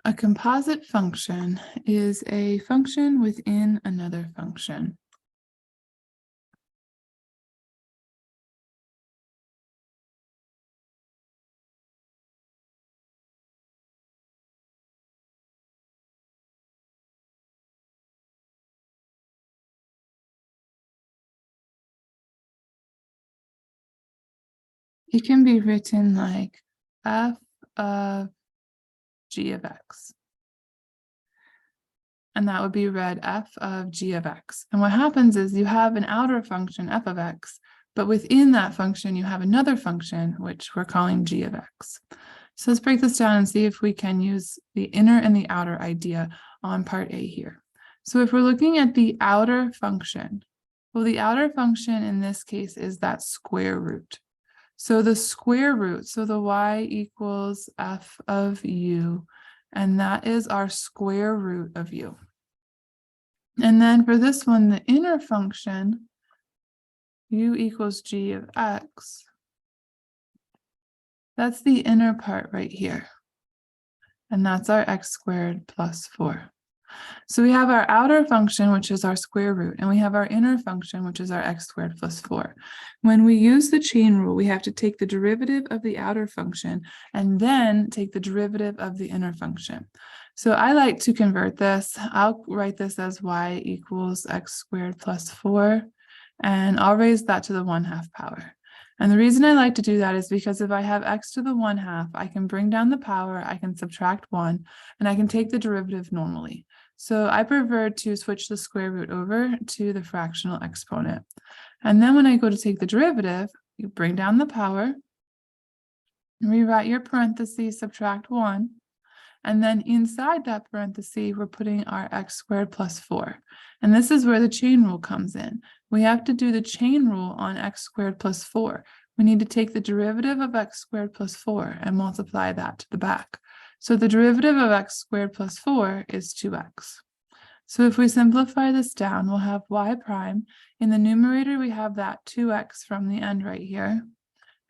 A composite function is a function within another function. It can be written like f of g of x. And that would be read f of g of x. And what happens is you have an outer function, f of x, but within that function, you have another function, which we're calling g of x. So let's break this down and see if we can use the inner and the outer idea on part A here. So if we're looking at the outer function, well, the outer function in this case is that square root. So the square root, so the y equals f of u, and that is our square root of u. And then for this one, the inner function, u equals g of x, that's the inner part right here. And that's our x squared plus 4. So we have our outer function, which is our square root, and we have our inner function, which is our x squared plus 4. When we use the chain rule, we have to take the derivative of the outer function and then take the derivative of the inner function. So I like to convert this. I'll write this as y equals x squared plus 4, and I'll raise that to the 1/2 power. And the reason I like to do that is because if I have x to the 1/2, I can bring down the power, I can subtract 1, and I can take the derivative normally. So I prefer to switch the square root over to the fractional exponent. And then when I go to take the derivative, you bring down the power, rewrite your parentheses, subtract 1, and then inside that parenthesis, we're putting our x squared plus 4. And this is where the chain rule comes in. We have to do the chain rule on x squared plus 4. We need to take the derivative of x squared plus 4 and multiply that to the back. So the derivative of x squared plus 4 is 2x. So if we simplify this down, we'll have y prime. In the numerator, we have that 2x from the end right here.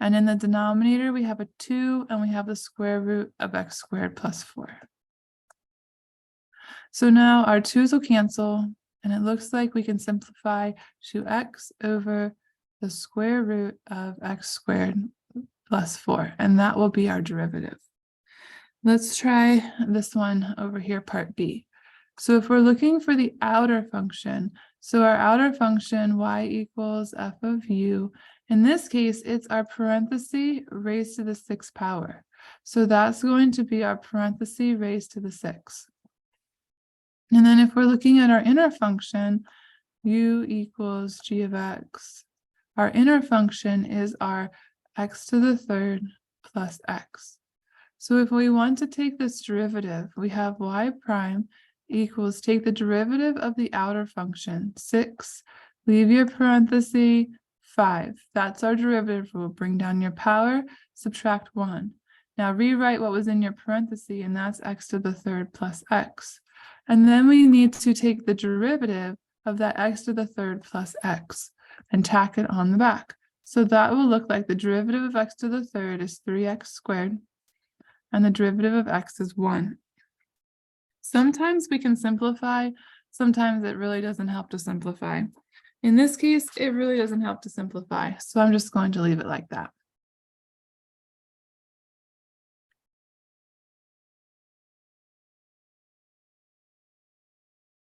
And in the denominator, we have a 2, and we have the square root of x squared plus 4. So now our 2's will cancel, and it looks like we can simplify to x over the square root of x squared plus 4, and that will be our derivative. Let's try this one over here, part B. So if we're looking for the outer function, so our outer function y equals f of u, in this case, it's our parenthesis raised to the 6th power. So that's going to be our parenthesis raised to the 6th. And then if we're looking at our inner function, u equals g of x, our inner function is our x to the 3rd plus x. So if we want to take this derivative, we have y prime equals, take the derivative of the outer function, 6, leave your parenthesis, 5. That's our derivative. We'll bring down your power, subtract 1. Now rewrite what was in your parenthesis, and that's x to the 3rd plus x. And then we need to take the derivative of that x to the 3rd plus x and tack it on the back. So that will look like the derivative of x to the 3rd is 3x squared, and the derivative of x is 1. Sometimes we can simplify, sometimes it really doesn't help to simplify. In this case, it really doesn't help to simplify, so I'm just going to leave it like that.